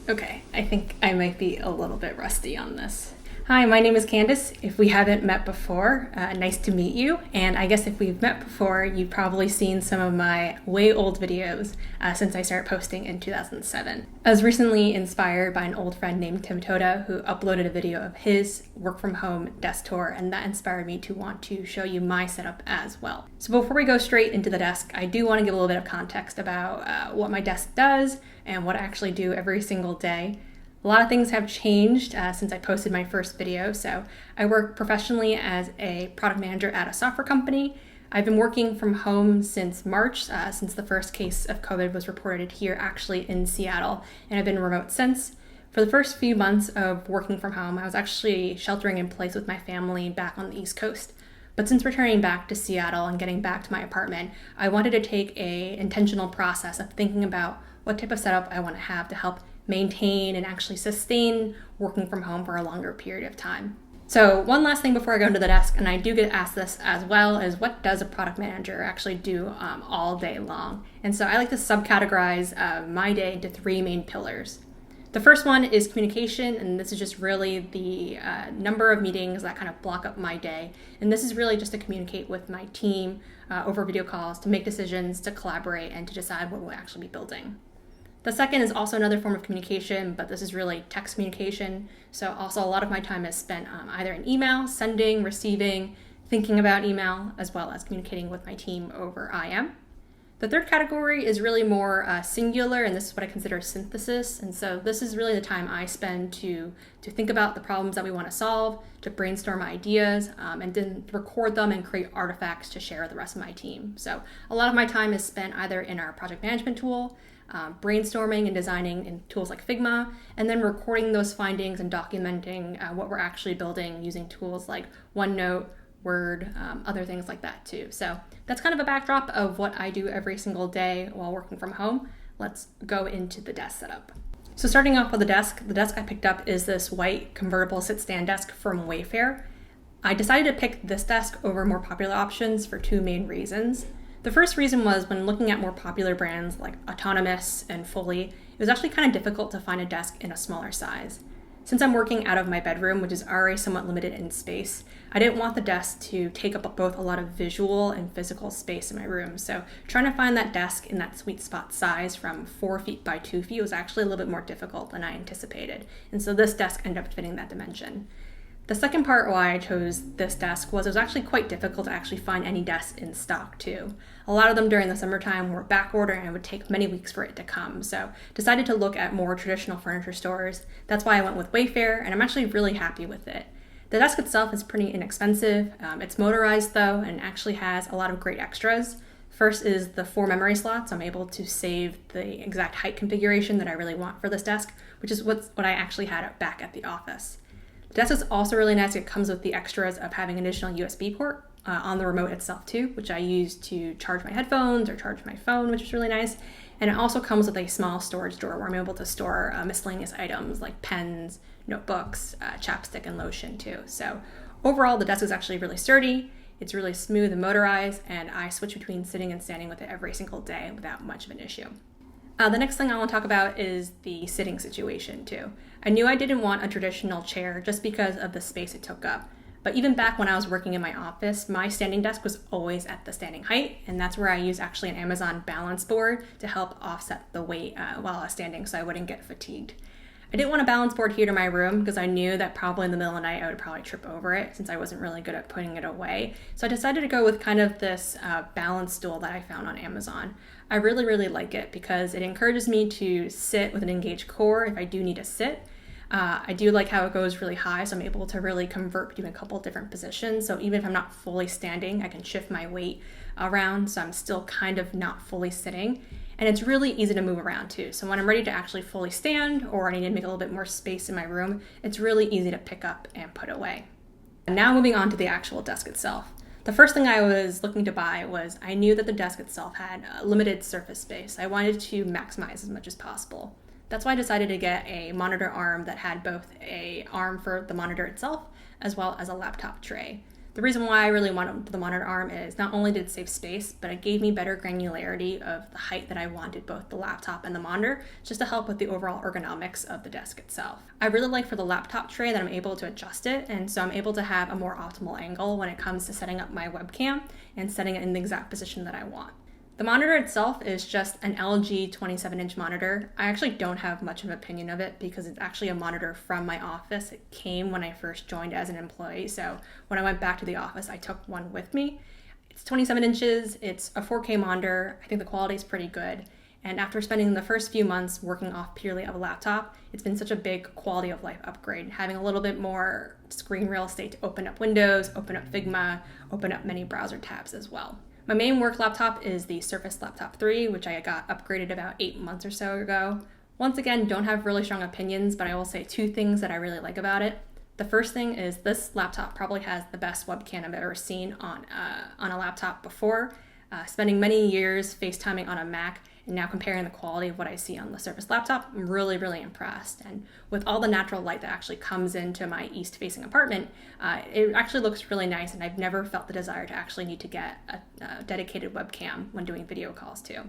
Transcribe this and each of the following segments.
Okay, I think I might be a little bit rusty on this. Hi, my name is Candace. If we haven't met before, nice to meet you. And I guess if we've met before, you've probably seen some of my way old videos since I started posting in 2007. I was recently inspired by an old friend named Tim Toda who uploaded a video of his work from home desk tour, and that inspired me to want to show you my setup as well. So before we go straight into the desk, I do want to give a little bit of context about what my desk does and what I actually do every single day. A lot of things have changed since I posted my first video. So I work professionally as a product manager at a software company. I've been working from home since March, since the first case of COVID was reported here actually in Seattle, and I've been remote since. For the first few months of working from home, I was actually sheltering in place with my family back on the East Coast. But since returning back to Seattle and getting back to my apartment, I wanted to take an intentional process of thinking about what type of setup I want to have to help maintain and actually sustain working from home for a longer period of time. So one last thing before I go into the desk, and I do get asked this as well, is what does a product manager actually do all day long? And so I like to subcategorize my day into three main pillars. The first one is communication, and this is just really the number of meetings that kind of block up my day. And this is really just to communicate with my team over video calls, to make decisions, to collaborate, and to decide what we'll actually be building. The second is also another form of communication, but this is really text communication. So also a lot of my time is spent either in email, sending, receiving, thinking about email, as well as communicating with my team over IM. The third category is really more singular, and this is what I consider synthesis. And so this is really the time I spend to think about the problems that we want to solve, to brainstorm ideas, and then record them and create artifacts to share with the rest of my team. So a lot of my time is spent either in our project management tool, brainstorming and designing in tools like Figma, and then recording those findings and documenting what we're actually building using tools like OneNote, Word, other things like that too. So that's kind of a backdrop of what I do every single day while working from home. Let's go into the desk setup. So starting off with the desk I picked up is this white convertible sit-stand desk from Wayfair. I decided to pick this desk over more popular options for two main reasons. The first reason was when looking at more popular brands like Autonomous and Fully, it was actually kind of difficult to find a desk in a smaller size. Since I'm working out of my bedroom, which is already somewhat limited in space, I didn't want the desk to take up both a lot of visual and physical space in my room. So trying to find that desk in that sweet spot size from 4 feet by 2 feet was actually a little bit more difficult than I anticipated. And so this desk ended up fitting that dimension. The second part why I chose this desk was it was actually quite difficult to actually find any desks in stock too. A lot of them during the summertime were back order and it would take many weeks for it to come. So decided to look at more traditional furniture stores. That's why I went with Wayfair, and I'm actually really happy with it. The desk itself is pretty inexpensive. It's motorized though, and actually has a lot of great extras. First is the 4 memory slots. I'm able to save the exact height configuration that I really want for this desk, which is what I actually had back at the office. The desk is also really nice. It comes with the extras of having an additional USB port on the remote itself too, which I use to charge my headphones or charge my phone, which is really nice. And it also comes with a small storage drawer where I'm able to store miscellaneous items like pens, notebooks, chapstick, and lotion too. So overall, the desk is actually really sturdy. It's really smooth and motorized, and I switch between sitting and standing with it every single day without much of an issue. The next thing I want to talk about is the sitting situation too. I knew I didn't want a traditional chair just because of the space it took up. But even back when I was working in my office, my standing desk was always at the standing height, and that's where I use actually an Amazon balance board to help offset the weight while I was standing so I wouldn't get fatigued. I didn't want a balance board here to my room because I knew that probably in the middle of the night I would probably trip over it since I wasn't really good at putting it away. So I decided to go with kind of this balance stool that I found on Amazon. I really, really like it because it encourages me to sit with an engaged core if I do need to sit. I do like how it goes really high, so I'm able to really convert between a couple different positions. So even if I'm not fully standing, I can shift my weight around, so I'm still kind of not fully sitting. And it's really easy to move around too. So when I'm ready to actually fully stand or I need to make a little bit more space in my room, it's really easy to pick up and put away. And now moving on to the actual desk itself. The first thing I was looking to buy was I knew that the desk itself had limited surface space. I wanted to maximize as much as possible. That's why I decided to get a monitor arm that had both an arm for the monitor itself as well as a laptop tray. The reason why I really wanted the monitor arm is not only did it save space, but it gave me better granularity of the height that I wanted both the laptop and the monitor, just to help with the overall ergonomics of the desk itself. I really like for the laptop tray that I'm able to adjust it, and so I'm able to have a more optimal angle when it comes to setting up my webcam and setting it in the exact position that I want. The monitor itself is just an LG 27-inch monitor. I actually don't have much of an opinion of it because it's actually a monitor from my office. It came when I first joined as an employee, so when I went back to the office, I took one with me. It's 27 inches, it's a 4K monitor. I think the quality is pretty good. And after spending the first few months working off purely of a laptop, it's been such a big quality of life upgrade, having a little bit more screen real estate to open up Windows, open up Figma, open up many browser tabs as well. My main work laptop is the Surface Laptop 3, which I got upgraded about 8 months or so ago. Once again, don't have really strong opinions, but I will say 2 things that I really like about it. The first thing is this laptop probably has the best webcam I've ever seen on a laptop before. Spending many years FaceTiming on a Mac and now comparing the quality of what I see on the Surface laptop, I'm really, really impressed. And with all the natural light that actually comes into my east-facing apartment, it actually looks really nice, and I've never felt the desire to actually need to get a dedicated webcam when doing video calls too.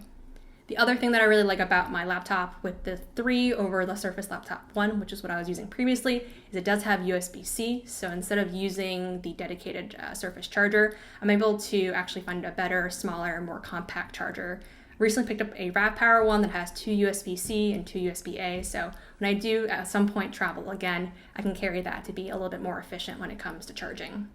The other thing that I really like about my laptop with the 3 over the Surface Laptop 1, which is what I was using previously, is it does have USB C. So instead of using the dedicated Surface charger, I'm able to actually find a better, smaller, more compact charger. Recently picked up a RavPower one that has 2 USB-C and 2 USB-A, so when I do at some point travel again, I can carry that to be a little bit more efficient when it comes to charging.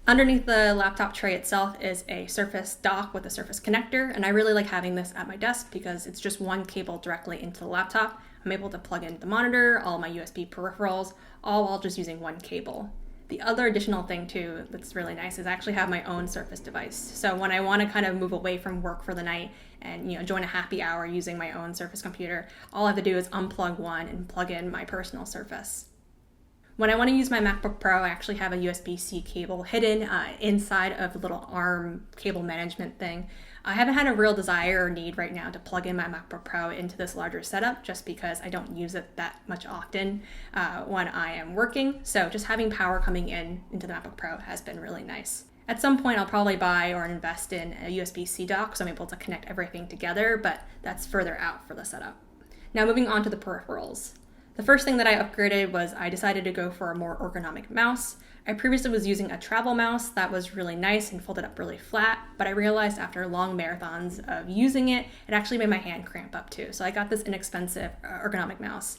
Underneath the laptop tray itself is a Surface dock with a Surface connector, and I really like having this at my desk because it's just one cable directly into the laptop. I'm able to plug in the monitor, all my USB peripherals, all while just using one cable. The other additional thing too that's really nice is I actually have my own Surface device. So when I want to kind of move away from work for the night and join a happy hour using my own Surface computer, all I have to do is unplug one and plug in my personal Surface. When I want to use my MacBook Pro, I actually have a USB-C cable hidden inside of the little ARM cable management thing. I haven't had a real desire or need right now to plug in my MacBook Pro into this larger setup just because I don't use it that much often when I am working. So just having power coming into the MacBook Pro has been really nice. At some point, I'll probably buy or invest in a USB-C dock so I'm able to connect everything together, but that's further out for the setup. Now moving on to the peripherals. The first thing that I upgraded was I decided to go for a more ergonomic mouse. I previously was using a travel mouse that was really nice and folded up really flat, but I realized after long marathons of using it, it actually made my hand cramp up too. So I got this inexpensive ergonomic mouse.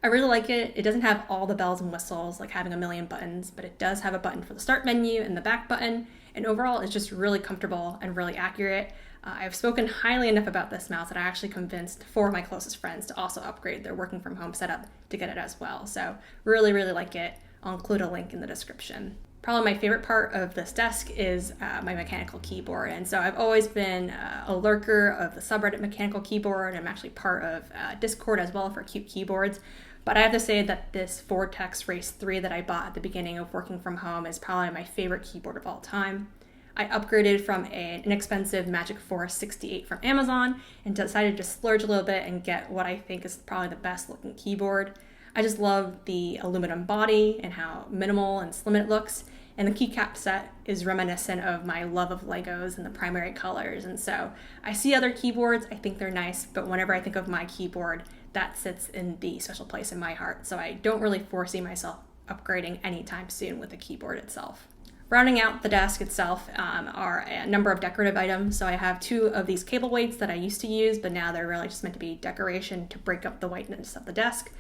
I really like it. It doesn't have all the bells and whistles like having a million buttons, but it does have a button for the start menu and the back button, and overall it's just really comfortable and really accurate. I've spoken highly enough about this mouse that I actually convinced 4 of my closest friends to also upgrade their working from home setup to get it as well. So really, really like it. I'll include a link in the description. Probably my favorite part of this desk is my mechanical keyboard. And so I've always been a lurker of the subreddit mechanical keyboard. I'm actually part of Discord as well for cute keyboards. But I have to say that this Vortex Race3 that I bought at the beginning of working from home is probably my favorite keyboard of all time. I upgraded from an inexpensive Magic Force 68 from Amazon and decided to splurge a little bit and get what I think is probably the best looking keyboard. I just love the aluminum body and how minimal and slim it looks. And the keycap set is reminiscent of my love of Legos and the primary colors. And so I see other keyboards, I think they're nice, but whenever I think of my keyboard, that sits in the special place in my heart. So I don't really foresee myself upgrading anytime soon with the keyboard itself. Rounding out the desk itself are a number of decorative items. So I have 2 of these cable weights that I used to use, but now they're really just meant to be decoration to break up the whiteness of the desk.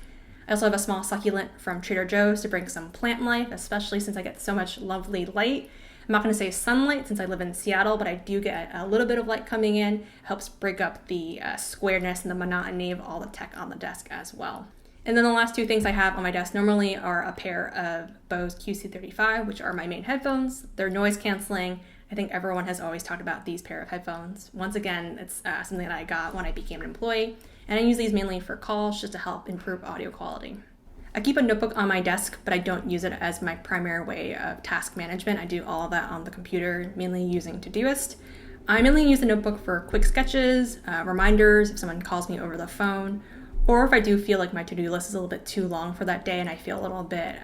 I also have a small succulent from Trader Joe's to bring some plant life, especially since I get so much lovely light. I'm not going to say sunlight since I live in Seattle, but I do get a little bit of light coming in. It helps break up the squareness and the monotony of all the tech on the desk as well. And then the last 2 things I have on my desk normally are a pair of Bose QC35, which are my main headphones. They're noise canceling. I think everyone has always talked about these pair of headphones. Once again, it's something that I got when I became an employee, and I use these mainly for calls just to help improve audio quality. I keep a notebook on my desk, but I don't use it as my primary way of task management. I do all of that on the computer, mainly using Todoist. I mainly use the notebook for quick sketches, reminders if someone calls me over the phone, Or if I do feel like my to-do list is a little bit too long for that day and I feel a little bit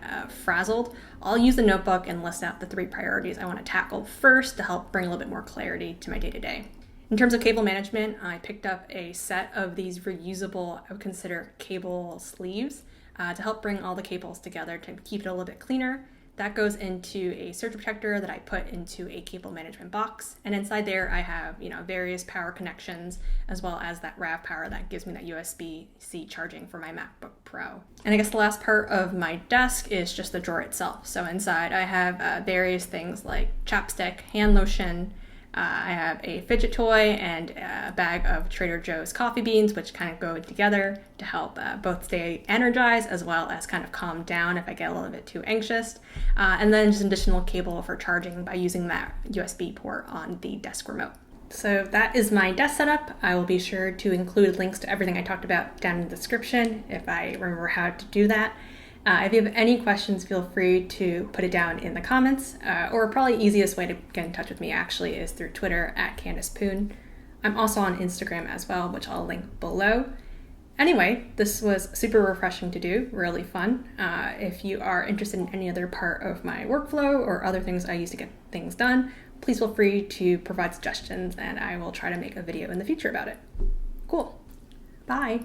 frazzled, I'll use the notebook and list out the 3 priorities I want to tackle first to help bring a little bit more clarity to my day-to-day. In terms of cable management, I picked up a set of these reusable, I would consider cable sleeves to help bring all the cables together to keep it a little bit cleaner. That goes into a surge protector that I put into a cable management box. And inside there I have, various power connections as well as that RavPower that gives me that USB C charging for my MacBook Pro. And I guess the last part of my desk is just the drawer itself. So inside I have various things like chapstick, hand lotion, I have a fidget toy and a bag of Trader Joe's coffee beans, which kind of go together to help both stay energized as well as kind of calm down if I get a little bit too anxious. And then just additional cable for charging by using that USB port on the desk remote. So that is my desk setup. I will be sure to include links to everything I talked about down in the description if I remember how to do that. If you have any questions, feel free to put it down in the comments, or probably easiest way to get in touch with me actually is through Twitter @CandicePoon. I'm also on Instagram as well, which I'll link below. Anyway, this was super refreshing to do, really fun. If you are interested in any other part of my workflow or other things I use to get things done, please feel free to provide suggestions and I will try to make a video in the future about it. Cool. Bye.